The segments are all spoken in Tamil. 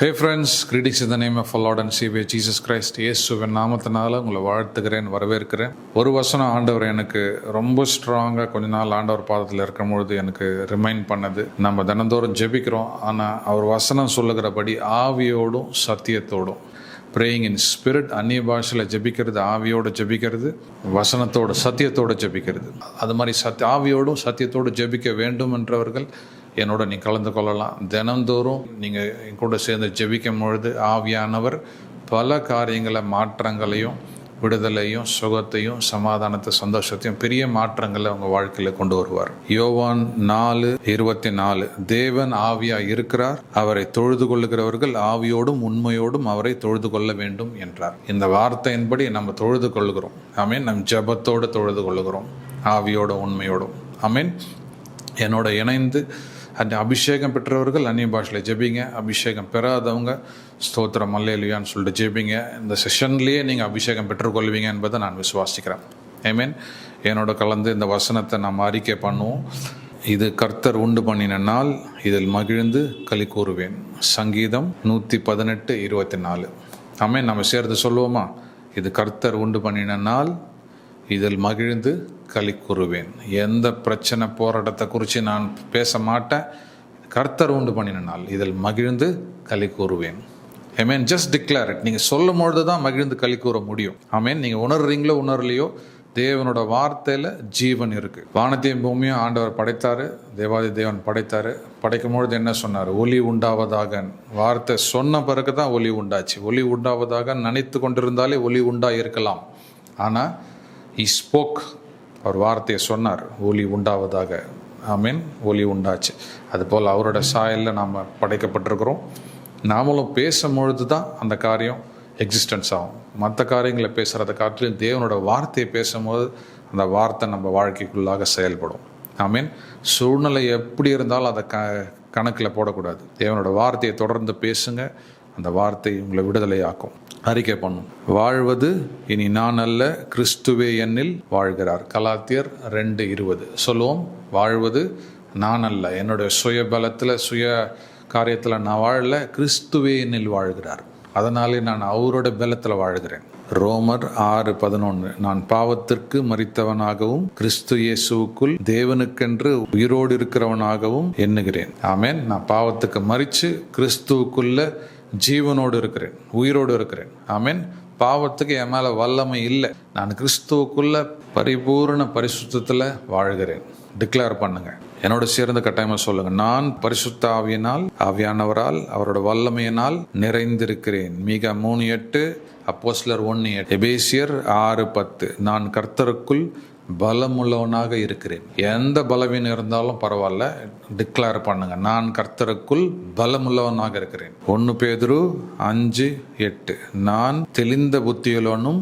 Hey friends, greetings in the name of our Lord and Savior Jesus Christ. இயேசுவின் நாமத்தினால உங்களை வாழ்த்துகிறேன், வரவேற்கிறேன். ஒரு வசனம் ஆண்டவர் எனக்கு ரொம்ப ஸ்ட்ராங்காக கொஞ்ச நாள் ஆண்டவர் பாதத்தில் இருக்கும்பொழுது எனக்கு ரிமைண்ட் பண்ணது. நம்ம தினந்தோறும் ஜெபிக்கிறோம், ஆனால் அவர் வசனம் சொல்லுகிறபடி ஆவியோடும் சத்தியத்தோடும் ப்ரேயிங் இன் ஸ்பிரிட், அந்நிய பாஷையில் ஜெபிக்கிறது, ஆவியோடு ஜெபிக்கிறது, வசனத்தோடு சத்தியத்தோடு ஜெபிக்கிறது. அது மாதிரி ஆவியோடும் சத்தியத்தோடு ஜெபிக்க வேண்டும் என்றவர்கள் என்னோட நீ கலந்து கொள்ளலாம். தினந்தோறும் நீங்கள் என் கூட சேர்ந்து ஜெபிக்கும் பொழுது ஆவியானவர் பல காரியங்களை, மாற்றங்களையும், விடுதலையும், சுகத்தையும், சமாதானத்தை, சந்தோஷத்தையும், பெரிய மாற்றங்களை உங்கள் வாழ்க்கையில் கொண்டு வருவார். யோவான் 4:24 தேவன் ஆவியாக இருக்கிறார், அவரை தொழுது கொள்ளுகிறவர்கள் ஆவியோடும் உண்மையோடும் அவரை தொழுது கொள்ள வேண்டும் என்றார். இந்த வார்த்தையின்படி நம்ம தொழுது கொள்ளுகிறோம். ஆமீன். நம் ஜெபத்தோடு தொழுது கொள்ளுகிறோம், ஆவியோடும் உண்மையோடும். ஆமீன். என்னோட இணைந்து அந்த அபிஷேகம் பெற்றவர்கள் அந்நிய பாஷையில் ஜெபிங்க. அபிஷேகம் பெறாதவங்க ஸ்தோத்திரம் அல்லேலூயான்னு சொல்லிட்டு ஜெபிங்க. இந்த செஷன்லேயே நீங்கள் அபிஷேகம் பெற்றுக்கொள்வீங்க என்பதை நான் விசுவாசிக்கிறேன். ஆமென். என்னோட கலந்து இந்த வசனத்தை நாம் அறிக்கை பண்ணுவோம். இது கர்த்தர் உண்டு பண்ணின நாள், இதில் மகிழ்ந்து களி கூறுவேன். சங்கீதம் 118:24. ஆமென். நம்ம சேர்ந்து சொல்லுவோமா? இது கர்த்தர் உண்டு பண்ணின நாள், இதில் மகிழ்ந்து களி கூறுவேன். எந்த பிரச்சனை, போராட்டத்தை குறித்து நான் பேச மாட்டேன். கர்த்தர் உண்டு பண்ணின நாள், இதில் மகிழ்ந்து களி கூறுவேன். ஆமென். Just declare it. நீங்கள் சொல்லும் பொழுது தான் மகிழ்ந்து களி கூற முடியும். ஆமென். நீங்கள் உணர்றீங்களோ உணரலையோ, தேவனோட வார்த்தையில் ஜீவன் இருக்குது. வானத்தையும் பூமியும் ஆண்டவர் படைத்தார், தேவாதி தேவன் படைத்தார். படைக்கும் பொழுது என்ன சொன்னார்? ஒளி உண்டாவதாக. வார்த்தை சொன்ன பிறகு தான் ஒளி உண்டாச்சு. ஒளி உண்டாவதாக நினைத்து கொண்டிருந்தாலே ஒளி உண்டாயிருக்கலாம். ஆனால் he spoke, அவர் வார்த்தையை சொன்னார், ஒளி உண்டாவதாக. ஆமீன். ஒளி உண்டாச்சு. அதுபோல் அவரோட சாயலில் நாம் படைக்கப்பட்டிருக்கிறோம். நாமளும் பேசும்பொழுது தான் அந்த காரியம் எக்ஸிஸ்டன்ஸ் ஆகும். மற்ற காரியங்களை பேசுகிறத காட்டிலும் தேவனோட வார்த்தையை பேசும்போது அந்த வார்த்தை நம்ம வாழ்க்கைக்குள்ளாக செயல்படும். ஆமீன். சூழ்நிலை எப்படி இருந்தாலும் அதை கணக்கில் போடக்கூடாது. தேவனோட வார்த்தையை தொடர்ந்து பேசுங்க. அந்த வார்த்தை உங்களை விடுதலையாக்கும். அறிக்கை பண்ணும். வாழ்வது இனி நான் அல்ல, கிறிஸ்துவே என்னில் வாழ்கிறார். கலாத்தியர் 2:20 சொல்லுவோம். வாழ்வது நான் அல்ல, என்னுடைய சுய பலத்தில், சுய காரியத்தில் நான் வாழல, கிறிஸ்துவே என்னில் வாழ்கிறார். அதனாலே நான் அவரோட பலத்தில் வாழ்கிறேன். ரோமர் 6:11 நான் பாவத்திற்கு மரித்தவனாகவும் கிறிஸ்து இயேசுவுக்குள் தேவனுக்கென்று உயிரோடு இருக்கிறவனாகவும் எண்ணுகிறேன். ஆமேன். நான் பாவத்துக்கு மரித்து கிறிஸ்துவுக்குள்ள ஜீவனோடு இருக்கிறேன், உயிரோடு இருக்கிறேன். ஆமீன். பாவத்துக்கு என் மேலே வல்லமை இல்லை. நான் கிறிஸ்துவுக்குள்ள பரிபூர்ண பரிசுத்தத்தில் வாழ்கிறேன். டிக்ளேர் பண்ணுங்க. என்னோட சேர்ந்து கட்டாயமாக சொல்லுங்க. நான் பரிசுத்த ஆவியினால், ஆவியானவரால், அவரோட வல்லமையினால் நிறைந்திருக்கிறேன். மீகா 3:8, அப்போஸ்தலர் 1:8, எபேசியர் 6:10 நான் கர்த்தருக்குள் பலமுள்ளவனாக இருக்கிறேன். எந்த பலவீனம் இருந்தாலும் பரவாயில்ல, டிக்ளேர் பண்ணுங்க. நான் கர்த்தருக்குள் பலமுள்ளவனாக இருக்கிறேன். 1 பேதுரு 5:8 நான் தெளிந்த புத்தியுள்ளவனும்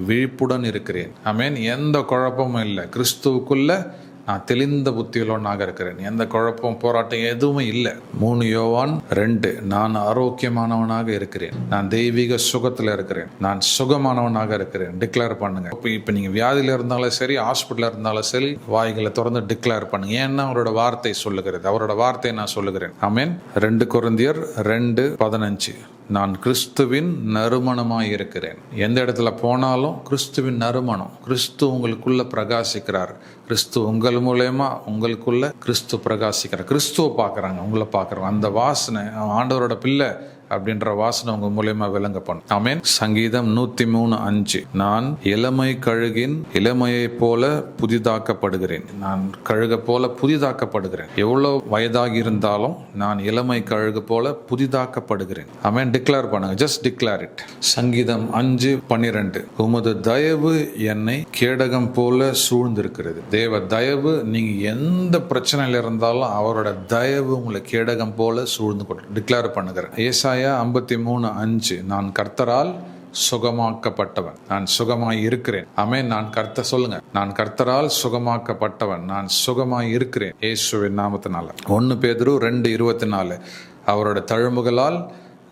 விழிப்புடன் இருக்கிறேன். ஆமேன். எந்த குழப்பமும் இல்லை. கிறிஸ்துவுக்குள்ள நான் தெளிந்த புத்தியுள்ளவனாக இருக்கிறேன். எந்த குழப்பம், போராட்டம் எதுவுமே இல்லை. 3 யோவான் 2 நான் ஆரோக்கியமானவனாக இருக்கிறேன். நான் தெய்வீக சுகத்தில் இருக்கிறேன். நான் சுகமானவனாக இருக்கிறேன். டிக்ளேர் பண்ணுங்க. இப்போ நீங்கள் வியாதியில் இருந்தாலும் சரி, ஹாஸ்பிட்டலில் இருந்தாலும் சரி, வாய்களை திறந்து டிக்ளேர் பண்ணுங்க. ஏன்னா அவரோட வார்த்தை சொல்லுகிறது. அவரோட வார்த்தையை நான் சொல்லுகிறேன். ஆமீன். 2 கொரிந்தியர் 2:15 நான் கிறிஸ்துவின் நறுமணமாய் இருக்கிறேன். எந்த இடத்துல போனாலும் கிறிஸ்துவின் நறுமணம். கிறிஸ்து உங்களுக்குள்ள பிரகாசிக்கிறார். கிறிஸ்து உங்கள் மூலமா உங்களுக்குள்ள கிறிஸ்து பிரகாசிக்கிறார். கிறிஸ்துவை பார்க்குறாங்க, உங்களை பார்க்குறாங்க. அந்த வாசனை, ஆண்டவரோட பிள்ளை அப்படின்ற வாசனை உங்க மூலமா விளங்க பண்ணும். ஆமேன். சங்கீதம் 103:5 நான் இளமை கழுகின் இளமையை போல புதிதாக்கப்படுகிறேன். நான் கழுக போல புதிதாக்கப்படுகிறேன். எவ்வளவு வயதாகி இருந்தாலும் நான் இளமை கழுகு போல புதிதாக்கப்படுகிறேன். ஆமேன். டிக்ளேர் பண்ணுங்க. Just declare it. சங்கீதம் 5:12 உமது தயவு என்னை கேடகம் போல சூழ்ந்திருக்கிறது. தேவ தயவு, நீங்க எந்த பிரச்சனையில இருந்தாலும் அவரோட தயவு உங்களை கேடகம் போல சூழ்ந்து கொண்டு. டிக்ளேர் பண்ணுகிறேன். ஏசாயா 53:5 நான் கர்த்தரால் சுகமாக்கப்பட்டவன், நான் சுகமாய் இருக்கிறேன். ஆமென். சொல்லுங்க. நான் கர்த்தரால் சுகமாக்கப்பட்டவன், நான் சுகமாய் இருக்கிறேன் இயேசுவின் நாமத்தினால. 1 பேதுரு 2:24 அவரோட தழும்புகளால்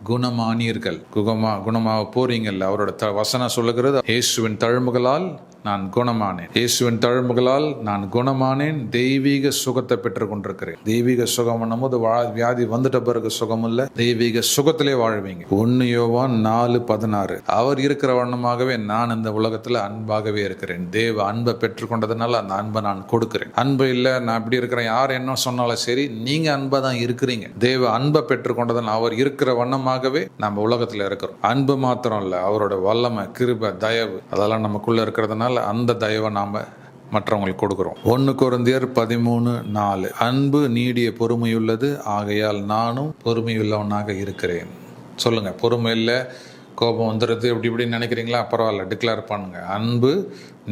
குணமானீர்கள். குணமாக போறீங்கல்ல. அவரோட வசனம் சொல்லுகிறது, இயேசுவின் தழும்புகளால் நான் குணமானேன். இயேசுவின் தழும்புகளால் நான் குணமானேன். தெய்வீக சுகத்தை பெற்றுக் கொண்டிருக்கிறேன். தெய்வீக சுகம் பண்ணும்போது வியாதி வந்துட்ட பிறகு சுகம் இல்ல, தெய்வீக சுகத்திலே வாழ்வீங்க. 1 யோவான் 4:16. அவர் இருக்கிற வண்ணமாகவே நான் இந்த உலகத்துல அன்பாகவே இருக்கிறேன். தேவ அன்பை பெற்றுக்கொண்டதுனால அந்த அன்பை நான் கொடுக்கிறேன். அன்பு இல்ல, நான் இப்படி இருக்கிறேன், யார் என்ன சொன்னாலும் சரி, நீங்க அன்பா தான் இருக்கிறீங்க. தேவ அன்பை பெற்றுக்கொண்டதுனால அவர் இருக்கிற வண்ணமாகவே நம்ம உலகத்துல இருக்கிறோம். அன்பு மாத்திரம் இல்ல, அவரோட வல்லமை, கிருபை, தயவு அதெல்லாம் நமக்குள்ள இருக்கிறதுனால அந்த தயவை நாம மற்றவங்களுக்கு கொடுக்கிறோம். 1 கொரிந்தியர் 13:4. அன்பு நீடிய பொறுமையுள்ளது, ஆகையால் நானும் பொறுமையுள்ளவனாக இருக்கிறேன். சொல்லுங்க, பொறுமை இல்லை, கோபம் வந்துடுது, இப்படி நினைக்கிறீங்களா? பரவாயில்ல, டிக்ளேர் பண்ணுங்க. அன்பு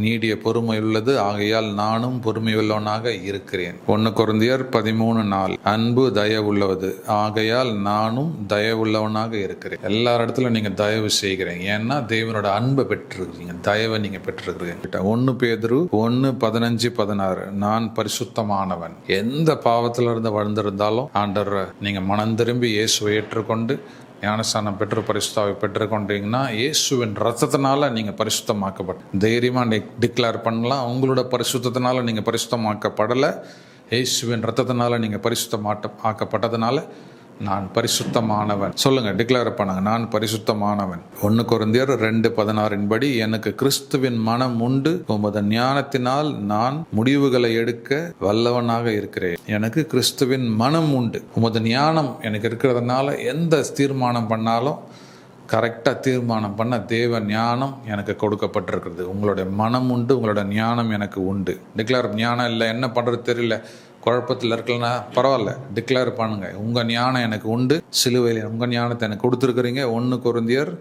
நீடிய பொறுமை உள்ளது, ஆகையால் நானும் பொறுமையுள்ளவனாக இருக்கிறேன். 1 கொரிந்தியர் 13:4. அன்பு தயவுள்ளது, ஆகையால் நானும் தயவுள்ளவனாக இருக்கிறேன். எல்லா இடத்துல நீங்க தயவு செய்கிறீங்க, ஏன்னா தேவனோட அன்பை பெற்றிருக்கிறீங்க, தயவை நீங்க பெற்றிருக்கிறீங்க. 1 பேதுரு 1:15-16. நான் பரிசுத்தமானவன். எந்த பாவத்துல இருந்து வாழ்ந்திருந்தாலும் ஆண்டவர் நீங்க மனம் திரும்பி இயேசுவை ஏற்றுக்கொண்டு ஞானஸ்தானம் பெற்று பரிசுத்தாவை பெற்றுக்கொண்டீங்கன்னா இயேசுவின் ரத்தத்தினால நீங்க பரிசுத்தமாக்கப்பட்ட தைரியமா டிக்ளேர் பண்ணலாம். உங்களோட பரிசுத்தத்தினால நீங்க பரிசுத்தமாக்கப்படலை, இயேசுவின் ரத்தத்தினால நீங்க ஆக்கப்பட்டதுனால நான் பரிசுத்தமானவன். சொல்லுங்க, டிக்ளேர் பண்ணுங்க, நான் பரிசுத்தமானவன். 1 கொரிந்தியர் 2:16 படி எனக்கு கிறிஸ்துவின் மனம் உண்டு, உமது ஞானத்தினால் நான் முடிவுகளை எடுக்க வல்லவனாக இருக்கிறேன். எனக்கு கிறிஸ்துவின் மனம் உண்டு, உமது ஞானம் எனக்கு இருக்கிறதுனால எந்த தீர்மானம் பண்ணாலும் கரெக்டாக தீர்மானம் பண்ண தேவ ஞானம் எனக்கு கொடுக்கப்பட்டிருக்கிறது. உங்களுடைய மனம் உண்டு, உங்களோட ஞானம் எனக்கு உண்டு. டிக்ளேர், ஞானம் இல்லை, என்ன பண்ணுறது தெரியல, குழப்பத்தில் இருக்கலன்னா பரவாயில்ல, டிக்ளேர் பண்ணுங்க, உங்கள் ஞானம் எனக்கு உண்டு, சிலுவையில் உங்கள் ஞானத்தை எனக்கு கொடுத்துருக்குறீங்க. 1 கொரிந்தியர்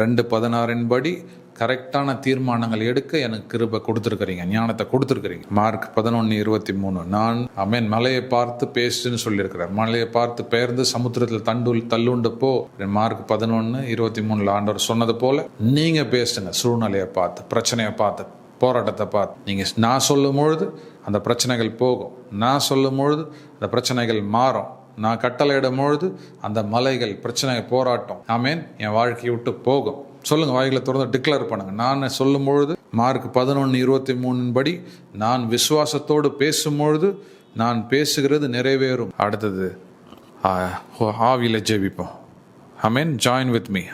2:16 படி கரெக்டான தீர்மானங்கள் எடுக்க எனக்கு கிருபை கொடுத்துருக்குறீங்க, ஞானத்தை கொடுத்துருக்குறீங்க. மார்க் 11:23. நான் மலையை பார்த்து பேசுன்னு சொல்லியிருக்கிறார். மலையை பார்த்து பெயர்ந்து சமுத்திரத்தில் தள்ளுண்டு போ. மார்க் 11:23 ஆண்டவர் சொன்னது போல நீங்க பேசுங்க. சூழ்நிலையை பார்த்து, பிரச்சனையை பார்த்து, போராட்டத்தை பார்த்து நீங்க நான் சொல்லும் பொழுது அந்த பிரச்சனைகள் போகும், நான் சொல்லும் பொழுது அந்த பிரச்சனைகள் மாறும், நான் கட்டளையிடும் பொழுது அந்த மலைகள் பிரச்சனை போராட்டம் ஆமேன் என் வாழ்க்கையை விட்டு போகும். சொல்லுங்க, வாய்களை திறந்து டிக்ளேர் பண்ணுங்க. நான் சொல்லும் பொழுது மார்க் 11:23 படி நான் விசுவாசத்தோடு பேசும்பொழுது நான் பேசுகிறது நிறைவேறும். அடுத்தது ஆவியில ஜெபிப்போம். ஆமேன். Join with me.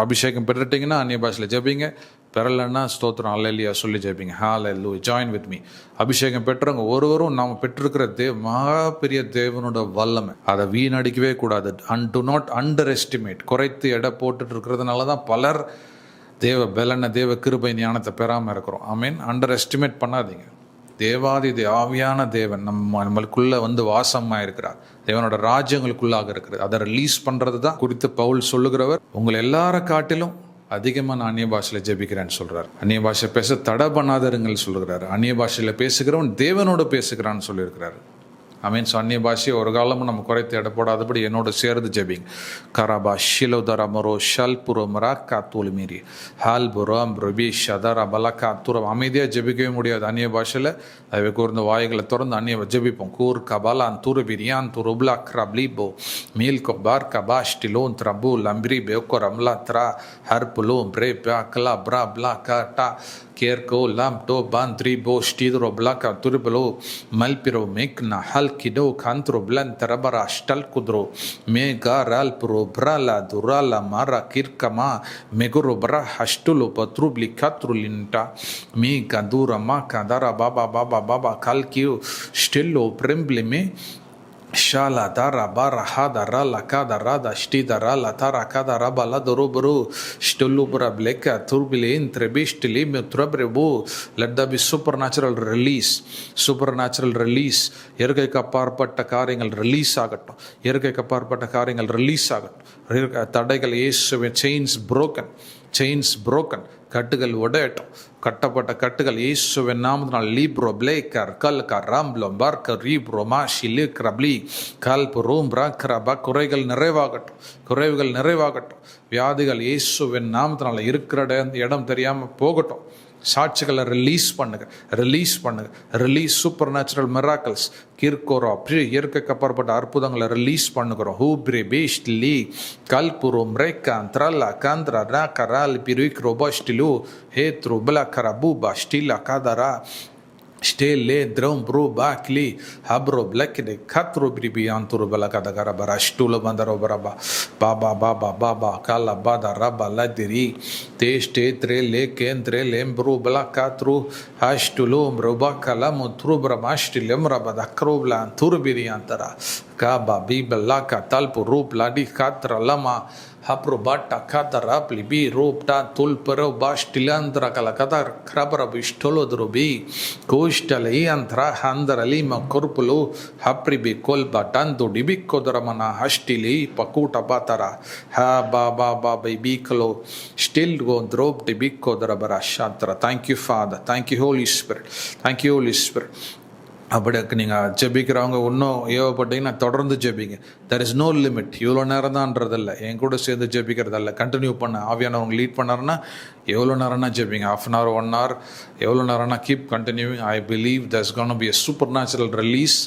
அபிஷேகம் பெற்றுட்டீங்கன்னா அந்நிய பாஷையில் ஜெபிங்க, பெறலன்னா ஸ்தோத்திரம் அல்லேலூயா சொல்லி ஜெபிங்க. ஹல்லேலூயா. Join with me. அபிஷேகம் பெற்றவங்க ஒருவரும் நாம் பெற்றிருக்கிற மகா பெரிய தேவனோட வல்லமை, அதை வீணடிக்கவே கூடாது. To not under estimate. குறைத்து எடை போட்டுட்டு இருக்கிறதுனால தான் பலர் தேவ பலன, தேவ கிருபை ஞானத்தை பெறாமல் இருக்கிறோம். ஆமீன். அண்டர் எஸ்டிமேட் பண்ணாதீங்க. தேவாதி ஆவியான தேவன் நம்மளுக்குள்ள வாசமாக இருக்கிறார். தேவனோட ராஜ்யங்களுக்குள்ளாக இருக்கிறது. அதை ரிலீஸ் பண்றது தான் குறித்து பவுல் சொல்லுகிறவர். உங்களை எல்லார காட்டிலும் அதிகமாக நான் அந்நிய பாஷையில் ஜெபிக்கிறேன்னு சொல்றாரு. அந்நிய பாஷை பேச தடை பண்ணாதருங்கள் சொல்லுகிறாரு. அந்நிய பாஷையில் பேசுகிறவன் தேவனோடு பேசுகிறான்னு சொல்லியிருக்கிறாரு. மீன்ஸ் அந்நிய பாஷையை ஒரு காலமும் நம்ம குறைத்து இடப்படாதபடி என்னோட சேர்ந்து ஜெபிங்க. கராபா ஷிலோதரமரோ ஷல்புரமரா காத்தூல் மீறி ஹால்புரம் ரபி ஷதரா பலா காத்தூரம். அமைதியாக ஜெபிக்கவே முடியாது அந்நிய பாஷையில். அதை கூர்ந்த வாய்களை திறந்து அந்நிய ஜெபிப்போம். கூர் கபாலான் துரு பிரியான் துருப்லா கிரப்லிபோ மீல்கோ பார் கபாஷ் டிலோன் த்ரபு லம்பிரி பேக்கோ ரம்லா த்ரா ஹர்புலோ பிரே பியாக்கலா பிரா பிளா காட்டா கேர்கோ லாம் டோ பான் த்ரீ போ ஸ்டீதரோ பிளாக்கா துருபலோ மல்பிரோ மேக்னா ஹல்கிடோ காந்த்ரோ பிளன் தரபரா ஸ்டல் குத்ரோ மேகா ரால்புரோ பிராலா துராலா மாரா கிர்கமா மெகுரோ பிரா ஹஷ்டுலோ பத்ருப்லி காத்ருலின்டா மீ கதூரமா கதாரா பாபா பாபா பாபா கால்கியோ ஸ்டெல்லோ பிரம்பிளிமே ஷாலா தாரா பாரா ஹாதரா லகாதரா தஷ்டிதரா லதாரா காதரா பலா துருபரு ஸ்டெல்லுபுரா பிளேக்கா துர்பிலேன் த்ரெபிஷ்டிலி த்ரப்ரெபு. Let the be supernatural release. Supernatural release. இயற்கைக்கு அப்பாற்பட்ட காரியங்கள் ரிலீஸ் ஆகட்டும். இயற்கைக்கு அப்பாற்பட்ட காரியங்கள் ரிலீஸ் ஆகட்டும். தடைகள் இயேசுவின் செயின்ஸ் புரோக்கன். Chains broken. கட்டுகள் உடையட்டும். கட்டப்பட்ட கட்டுகள் இயேசுவின் நாமத்தினால் லீப்ரோ பிளேக்கர் கல்கா ராம்ப்ளோ பார்க்க ரீப்ரோ மாஷி லிக்ரப்லி கல்பு ரூம் பிராக்ரபா. குறைகள் நிறைவாகட்டும். குறைவுகள் நிறைவாகட்டும். வியாதிகள் இயேசுவின் நாமத்தினால் இருக்கிற இடம் தெரியாமல் போகட்டும். சாட்சிகளை ரிலீஸ் பண்ணுங்க. ரிலீஸ் பண்ணுங்க. Release supernatural miracles. கிர்கோரா இயற்கைக்கு அப்பாற்பட்ட அற்புதங்களை ரிலீஸ் பண்ணுகிறோம். ஹூப்ரி பேஷ்டிலி கல்புரோ மிரேக்கா த்ரல்லா காந்திரா ராக்கரால் பிரிக் ரோபாஷ்டிலு ஹேத்ரு பலா karabuba stila kadara stele drum bro bakli habro black de katro bribi anturu balakada garabara stula bandaro baraba baba baba baba kala bada raba ladiri teste tre le kendre lembro balakatru hastulu roba kala mutru bramashtilem rabada krobla anturu biri antara kaba bibla katalpu rup ladi katra lama hapro batta katara plibi ropta tulpero bastilandra kalakada krabara bistolodrobi koshtalai antra handarali makorpulo hapribi kolba tandu dibikodaramana hastili pakuta batara ha baba baba bikalo still go drop dibikodarabara shatra. Thank you, Father. Thank you, Holy Spirit. Thank you, Holy Spirit. அப்படிக்கு நீங்கள் ஜெபிக்கிறவங்க இன்னும் ஏவப்பட்டீங்கன்னா தொடர்ந்து ஜெபிங்க. There is no limit. இவ்வளோ நேரம் தான்றதில்லை, என் கூட சேர்ந்து ஜெபிக்கிறதில்ல, கண்டினியூ பண்ண ஆவியானவங்க லீட் பண்ணாருன்னா எவ்வளோ நேரம்னா ஜெபிங்க. ½ hour 1 hour எவ்வளோ நேரம்னா keep continuing. I believe there's going to be a supernatural release.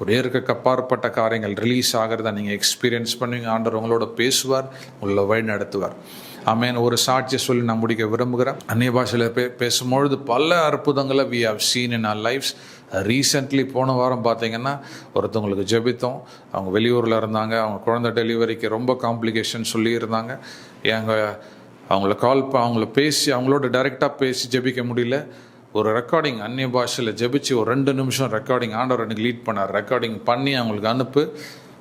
ஒரே இருக்க அப்பாற்பட்ட காரியங்கள் ரிலீஸ் ஆகிறத நீங்கள் எக்ஸ்பீரியன்ஸ் பண்ணுவீங்க. ஆண்டவர் உங்களோட பேசுவார், உங்களை வழி நடத்துவார். ஆமேன். ஒரு சாட்சியை சொல்லி நான் முடிக்க விரும்புகிறேன். அந்நிய பாஷையில் பேசும்பொழுது பல அற்புதங்களை we have seen in our lives. Recently போன வாரம் பார்த்தீங்கன்னா ஒருத்தவங்களுக்கு ஜெபித்தோம். அவங்க வெளியூரில் இருந்தாங்க. அவங்க குழந்தை டெலிவரிக்கு ரொம்ப காம்ப்ளிகேஷன் சொல்லியிருந்தாங்க. அவங்கள பேசி அவங்களோட டைரெக்டாக பேசி ஜெபிக்க முடியல. ஒரு ரெக்கார்டிங் அந்நிய பாஷையில் ஜெபிச்சு ஒரு 2 நிமிஷம் ரெக்கார்டிங் ஆண்டவர் எனக்கு லீட் பண்ணார். ரெக்கார்டிங் பண்ணி அவங்களுக்கு அனுப்பு,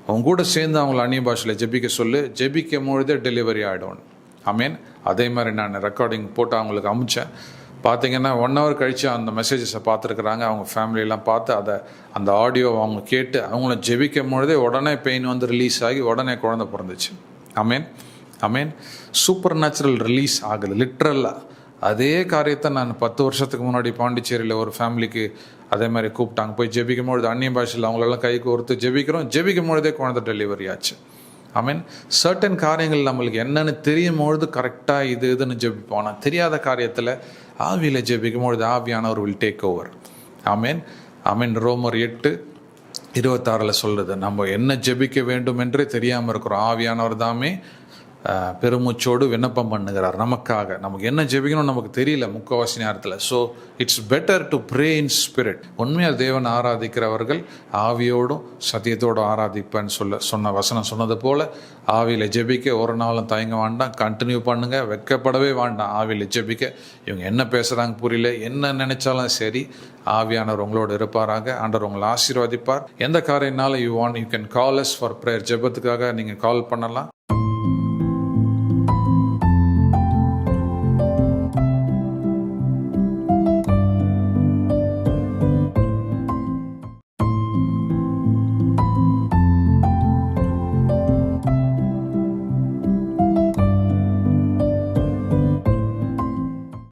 அவங்க கூட சேர்ந்து அவங்கள அந்நிய பாஷையில் ஜெபிக்க சொல்லு. ஜெபிக்கும் பொழுதே டெலிவரி ஆகிடும். ஆமீன். அதே மாதிரி நான் ரெக்கார்டிங் போட்டு அவங்களுக்கு அனுப்பிச்சேன். பார்த்தீங்கன்னா 1 hour கழித்து அந்த மெசேஜஸை பார்த்துருக்குறாங்க. அவங்க ஃபேமிலியெல்லாம் பார்த்து அந்த ஆடியோ அவங்க கேட்டு அவங்கள ஜெபிக்கும் பொழுதே உடனே பெயின் வந்து ரிலீஸ் ஆகி உடனே குழந்தை பிறந்துச்சு. ஆமீன். ஆமீன். சூப்பர் நேச்சுரல் ரிலீஸ் ஆகுது லிட்ரலாக. அதே காரியத்தை நான் 10 வருஷத்துக்கு முன்னாடி பாண்டிச்சேரியில் ஒரு ஃபேமிலிக்கு அதே மாதிரி கூப்பிட்டாங்க. போய் ஜெபிக்கும் பொழுது அந்நிய பாஷையில் அவங்களெல்லாம் கை கோர்த்து ஜெபிக்கும் பொழுதே குழந்தை டெலிவரி ஆச்சு. ஐ மீன் சர்டன் காரியங்கள் நம்மளுக்கு என்னென்னு தெரியும் பொழுது கரெக்டாக இதுன்னு ஜெபிப்போம். ஆனால் தெரியாத காரியத்தில் ஆவியில் ஜெபிக்கும் பொழுது ஆவியானவர் வில் டேக் ஓவர். ஆமீன். ஆமீன். ரோமர் 8:26 சொல்கிறது, நம்ம என்ன ஜெபிக்க வேண்டும் என்றே தெரியாமல் இருக்கிறோம். ஆவியானவர் தாமே பெருமூச்சோடு விண்ணப்பம் பண்ணுகிறார் நமக்காக. நமக்கு என்ன ஜெபிக்கணும் நமக்கு தெரியல முக்கால்வாசி நேரத்தில். So it's better to pray in spirit. உண்மையாக தேவன் ஆராதிக்கிறவர்கள் ஆவியோடும் சத்தியத்தோடு ஆராதிப்பேன்னு சொன்ன வசனம் சொன்னது போல் ஆவியில் ஜெபிக்க ஒரு நாளும் தயங்க வேண்டாம். கண்டினியூ பண்ணுங்கள். வெட்கப்படவே வேண்டாம். ஆவியில் ஜெபிக்க இவங்க என்ன பேசுகிறாங்க புரியல, என்ன நினைச்சாலும் சரி, ஆவியானவர் உங்களோடு இருப்பாராக. ஆண்டவர் உங்களை ஆசீர்வதிப்பார். எந்த காரியனாலும் you can call us for prayer. ஜெபத்துக்காக நீங்கள் கால் பண்ணலாம்.